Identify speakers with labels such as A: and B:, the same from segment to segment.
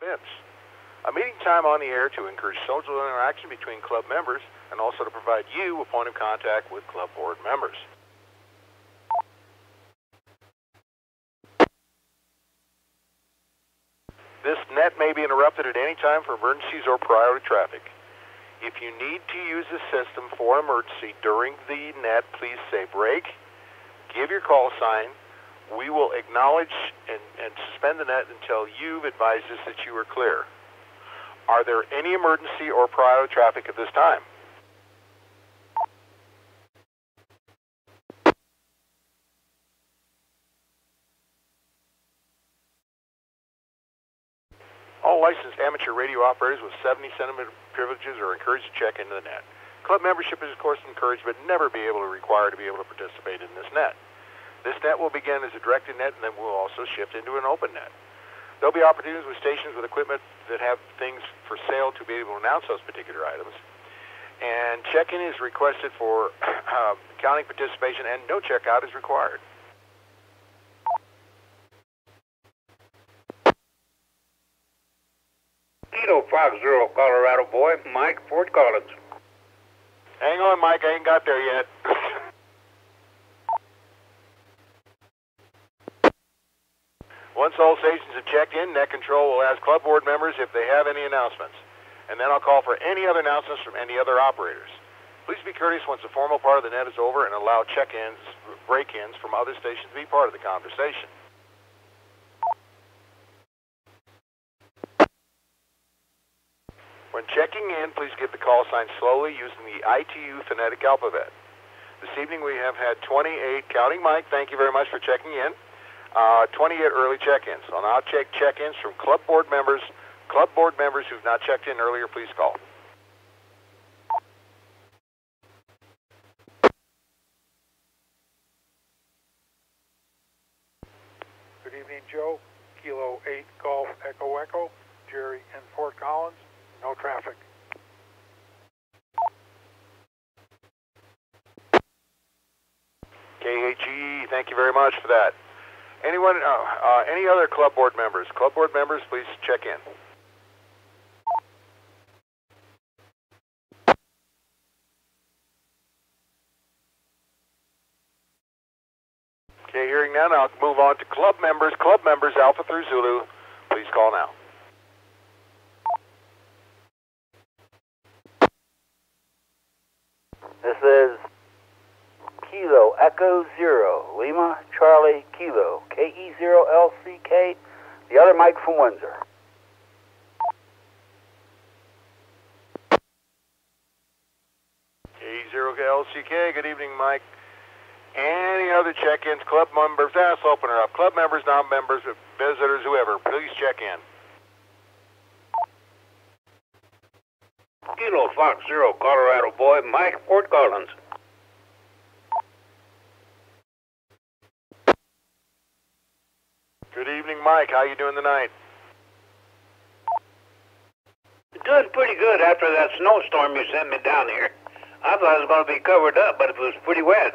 A: events. A meeting time on the air to encourage social interaction between club members and also to provide you a point of contact with club board members. This net may be interrupted at any time for emergencies or priority traffic. If you need to use the system for emergency during the net, please say break, give your call sign. We will acknowledge and suspend the net until you've advised us that you are clear. Are there any emergency or priority traffic at this time? All licensed amateur radio operators with 70 centimeter privileges are encouraged to check into the net. Club membership is of course encouraged, but never be able to require to be able to participate in this net. This net will begin as a directed net, and then we'll also shift into an open net. There'll be opportunities with stations with equipment that have things for sale to be able to announce those particular items. And check-in is requested for counting participation, and no checkout is required.
B: Kilo Fox Zero, Colorado boy, Mike, Fort Collins.
A: Hang on, Mike, I ain't got there yet. Once all stations have checked in, Net Control will ask club board members if they have any announcements. And then I'll call for any other announcements from any other operators. Please be courteous once the formal part of the net is over and allow check-ins, break-ins from other stations to be part of the conversation. When checking in, please give the call sign slowly using the ITU phonetic alphabet. This evening we have had 28, counting Mike, thank you very much for checking in, 28 early check-ins. So I'll check check-ins from club board members. Club board members who've not checked in earlier, please call.
C: Good evening, Joe. Kilo 8 Golf Echo Echo, Jerry in Fort Collins. No traffic.
A: KHE, thank you very much for that. Anyone, any other club board members? Club board members, please check in. Okay, hearing none, I'll move on to club members. Club members, Alpha through Zulu, please call now.
B: This is Kilo Echo Zero, Lima Charlie Kilo, KE0LCK, the other Mike from Windsor.
A: KE0LCK, good evening, Mike. Any other check-ins, club members, let's open her up. Club members, non-members, visitors, whoever, please check in.
B: Kilo Fox Zero, Colorado boy, Mike, Fort Collins.
A: Good evening, Mike. How you doing tonight?
B: Doing pretty good after that snowstorm you sent me down here. I thought it was going to be covered up, but it was pretty wet.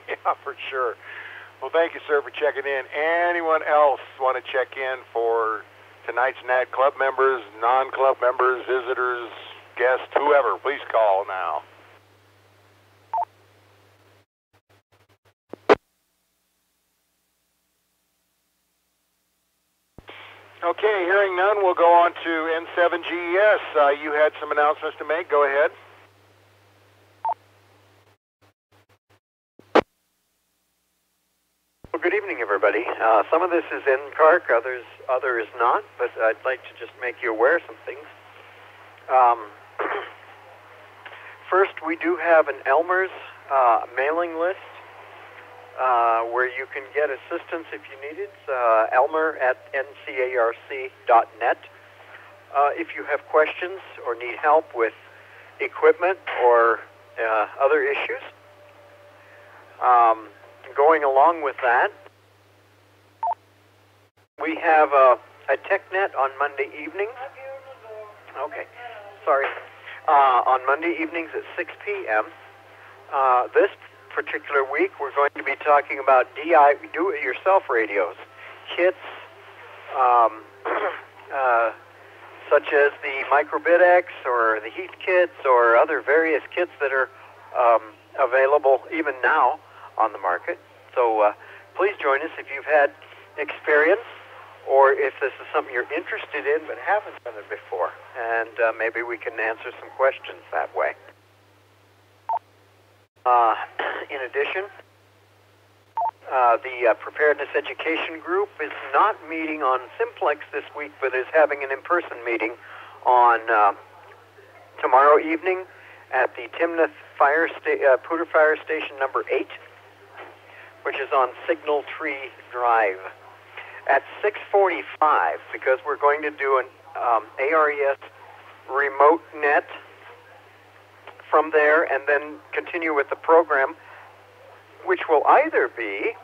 A: Yeah, for sure. Well, thank you, sir, for checking in. Anyone else want to check in for tonight's net? Club members, non-club members, visitors, guests, whoever, please call now. Okay, hearing none, we'll go on to N7GES. You had some announcements to make. Go ahead.
D: Well, good evening, everybody. Some of this is NCARC, other is not, but I'd like to just make you aware of some things. First, we do have an Elmer's mailing list where you can get assistance if you need it. Elmer at NCARC.net. If you have questions or need help with equipment or other issues. Going along with that, we have a TechNet on Monday evenings. Okay, sorry. On Monday evenings at 6 p.m. This particular week, we're going to be talking about do-it-yourself radios, kits, such as the Microbit X or the Heat kits or other various kits that are available even now on the market. So please join us if you've had experience or if this is something you're interested in but haven't done it before. And maybe we can answer some questions that way. In addition, the Preparedness Education Group is not meeting on Simplex this week, but is having an in-person meeting on tomorrow evening at the Timnath Pooter Fire Station number 8, which is on Signal Tree Drive. At 6:45, because we're going to do an ARES remote net from there and then continue with the program, which will either be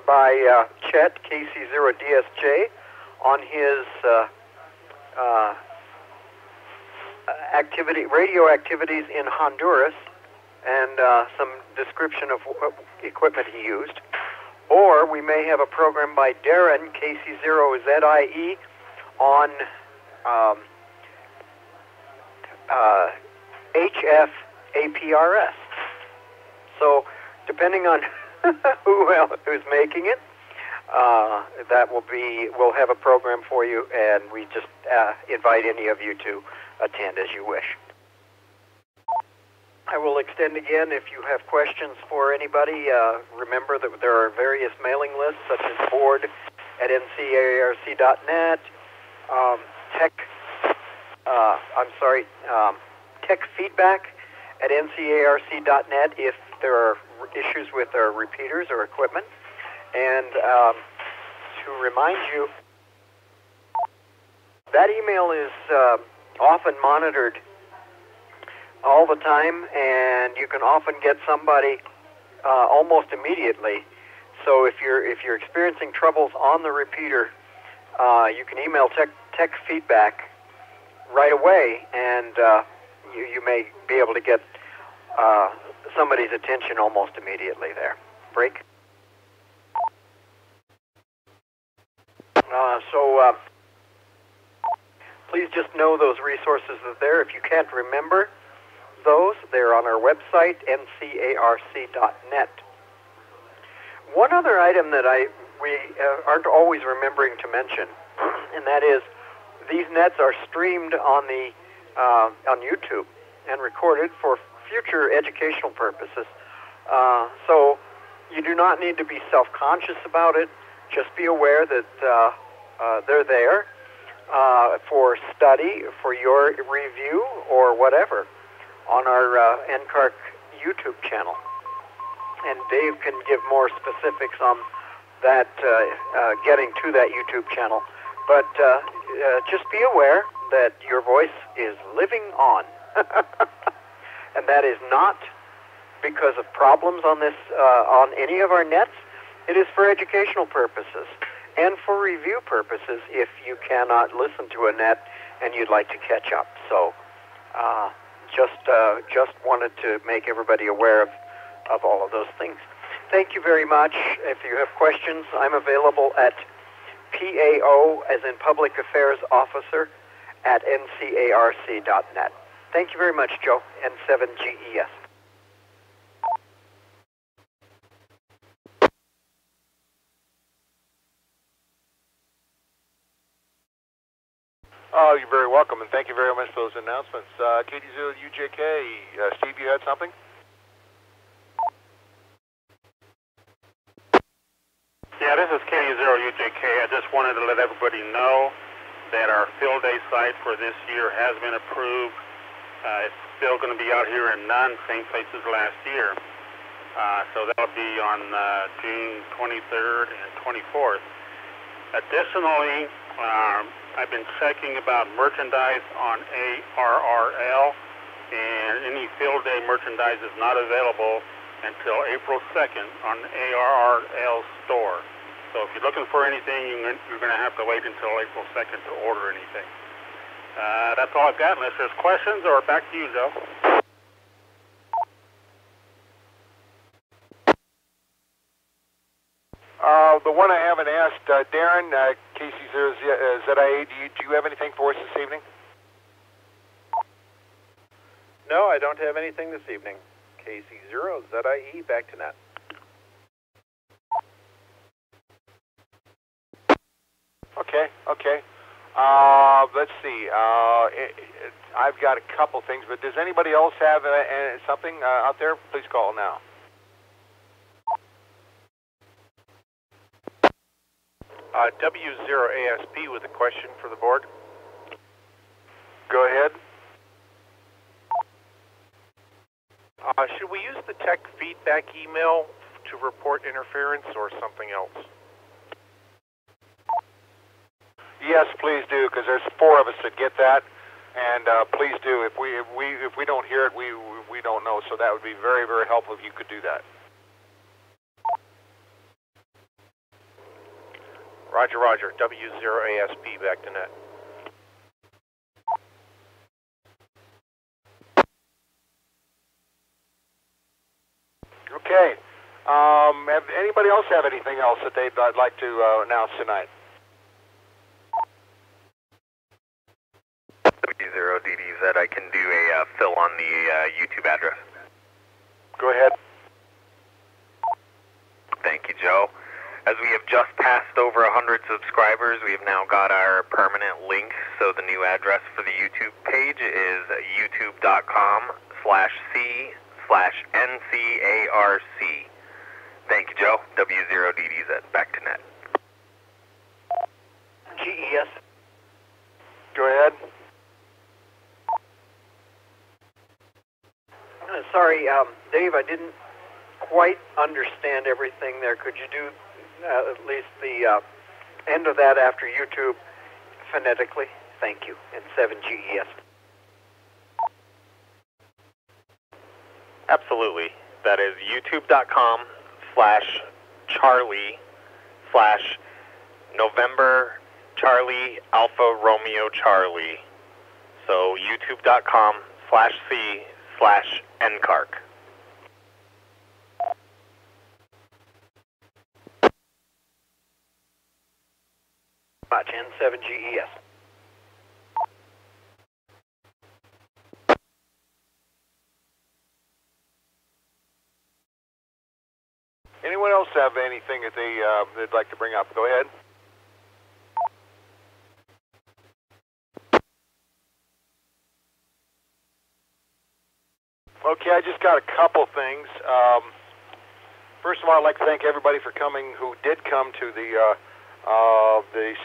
D: by Chet, KC0DSJ, on his radio activities in Honduras, and some description of what equipment he used. Or we may have a program by Darren, KC0ZIE, on HF APRS. So, depending on who's making it, we'll have a program for you, and we just invite any of you to attend as you wish. I will extend again, if you have questions for anybody, remember that there are various mailing lists, such as board at NCARC.net, tech feedback at NCARC.net if there are issues with our repeaters or equipment. And to remind you, that email is often monitored all the time, and you can often get somebody almost immediately. So if you're experiencing troubles on the repeater, you can email tech feedback right away, and you may be able to get somebody's attention almost immediately there. Break. So please just know those resources are there. If you can't remember those, they're on our website, ncarc.net. One other item that we aren't always remembering to mention, and that is these nets are streamed on YouTube and recorded for future educational purposes. So you do not need to be self-conscious about it. Just be aware that they're there for study, for your review, or whatever on our NCARC YouTube channel. And Dave can give more specifics on that, getting to that YouTube channel. But just be aware that your voice is living on. And that is not because of problems on this, on any of our nets. It is for educational purposes and for review purposes if you cannot listen to a net and you'd like to catch up. So just wanted to make everybody aware of all of those things. Thank you very much. If you have questions, I'm available at PAO, as in Public Affairs Officer, at ncarc.net. Thank you very much, Joe, N7GES.
A: Oh, you're very welcome, and thank you very much for those announcements. KD0UJK, Steve, you had something?
E: Yeah, this is KD0UJK. I just wanted to let everybody know that our field day site for this year has been approved. It's still going to be out here in Nunn, same place as last year. So that'll be on June 23rd and 24th. Additionally, I've been checking about merchandise on ARRL, and any field day merchandise is not available until April 2nd on the ARRL store. So if you're looking for anything, you're going to have to wait until April 2nd to order anything. That's all I've got, unless there's questions, or back to you, Joe.
A: the one I haven't asked, Darren, KC0ZIA, do you have anything for us this evening?
F: No, I don't have anything this evening. KC0ZIE, back to net.
A: Okay. Let's see. I've got a couple things, but does anybody else have something out there? Please call now.
F: W0ASP with a question for the board.
A: Go ahead.
F: Should we use the tech feedback email to report interference or something else?
A: Yes, please do, because there's 4 of us that get that, and please do. If we don't hear it, we don't know. So that would be very, very helpful if you could do that.
F: Roger, Roger. W0ASP, back to net.
A: Okay. Have anybody else have anything else that they'd like to announce tonight?
G: W0DDZ, I can do a fill on the YouTube address.
A: Go ahead.
G: Thank you, Joe. As we have just passed over 100 subscribers, we have now got our permanent link. So the new address for the YouTube page is youtube.com/c/NCARC. Thank you, Joe. W0DDZ, back to net.
D: GES.
A: Go ahead.
D: Sorry, Dave, I didn't quite understand everything there. Could you do at least the end of that after YouTube phonetically? Thank you. And 7GES.
G: Absolutely. That is youtube.com/Charlie/November Charlie Alpha Romeo Charlie. So youtube.com/C/NCARC.
D: Much. And 7GES.
A: Anyone else have anything that they'd like to bring up? Go ahead. Okay, I just got a couple things. First of all, I'd like to thank everybody for coming who did come to the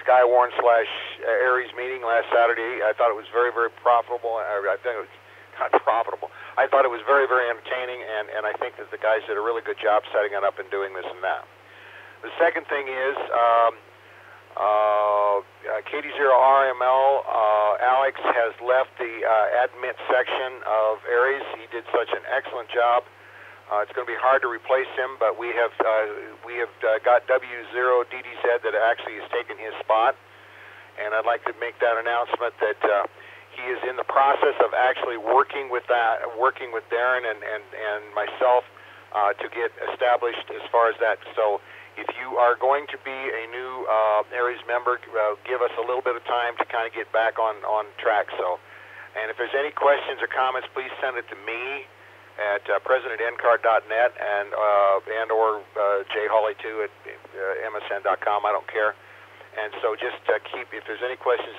A: Skywarn/Aries meeting last Saturday. I thought it was very, very profitable. I think it was not profitable. I thought it was very, very entertaining, and I think that the guys did a really good job setting it up and doing this and that. The second thing is KD0RML, Alex has left the admit section of Aries. He did such an excellent job. It's going to be hard to replace him, but we have got W0DDZ that actually has taken his spot, and I'd like to make that announcement that he is in the process of actually working with Darren and myself to get established as far as that. So if you are going to be a new Aries member, give us a little bit of time to kind of get back on track. So, and if there's any questions or comments, please send it to me at president@ncar.net and or jholly2 at msn.com. I don't care. And so just if there's any questions,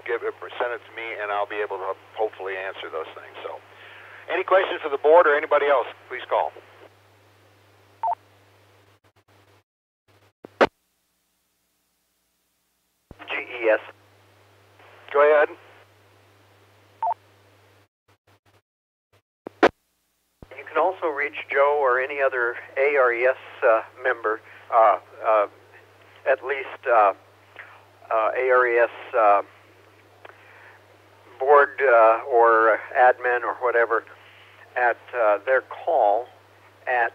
A: send it to me, and I'll be able to hopefully answer those things. So, any questions for the board or anybody else, please call.
D: GES.
A: Go ahead.
D: You can also reach Joe or any other ARES member, at least ARES board or admin or whatever, at their call at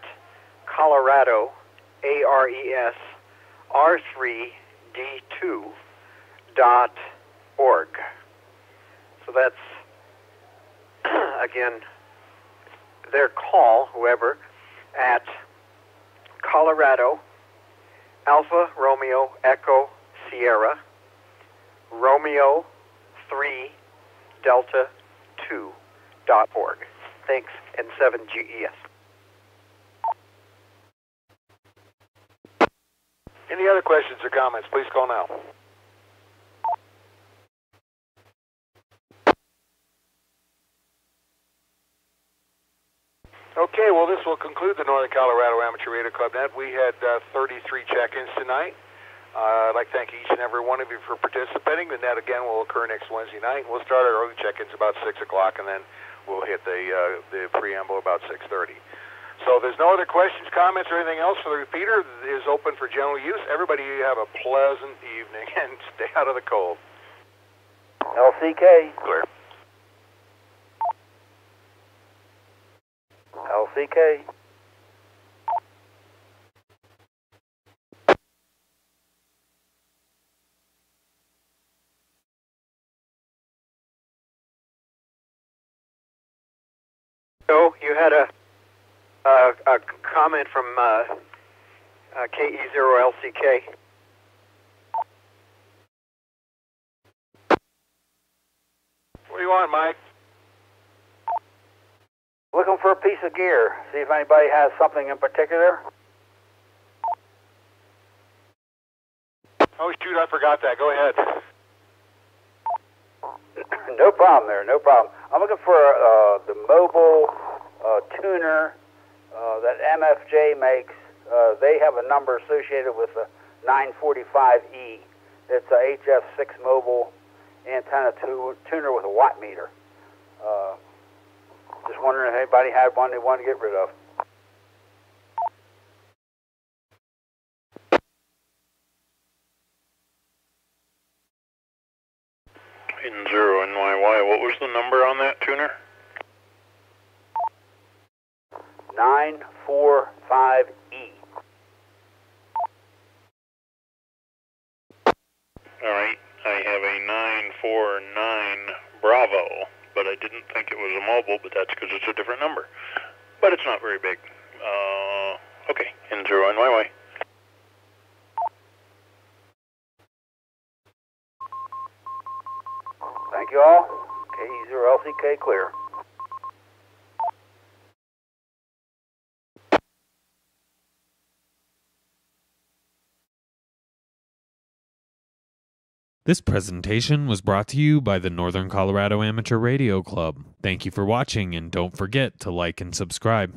D: Colorado ARES R3D2.org. So that's, again, their call, whoever, at Colorado Alpha Romeo Echo Sierra Romeo 3 Delta 2.org. Thanks, N7GES.
A: Any other questions or comments, please call now. Okay, well, this will conclude the Northern Colorado Amateur Radio Club Net. We had 33 check-ins tonight. I'd like to thank each and every one of you for participating. The net, again, will occur next Wednesday night. We'll start our early check-ins about 6 o'clock, and then we'll hit the preamble about 6:30. So if there's no other questions, comments, or anything else, for the repeater is open for general use. Everybody have a pleasant evening and stay out of the cold.
B: LCK.
A: Clear.
B: LCK.
D: So you had a comment from KE0LCK.
A: What do you want, Mike?
B: Looking for a piece of gear. See if anybody has something in particular.
A: Oh, shoot, I forgot that. Go ahead.
B: No problem there, no problem. I'm looking for the mobile tuner that MFJ makes. They have a number associated with the 945E. It's a HF6 mobile antenna tuner with a watt meter. Just wondering if anybody had one they wanted to get rid of.
E: N0NYY, what was the number on that tuner?
B: 945E.
E: Alright, I have a 949 Bravo, but I didn't think it was a mobile, but that's because it's a different number. But it's not very big. Okay, N0NYY.
B: Thank you all. KE0LCK clear.
H: This presentation was brought to you by the Northern Colorado Amateur Radio Club. Thank you for watching, and don't forget to like and subscribe.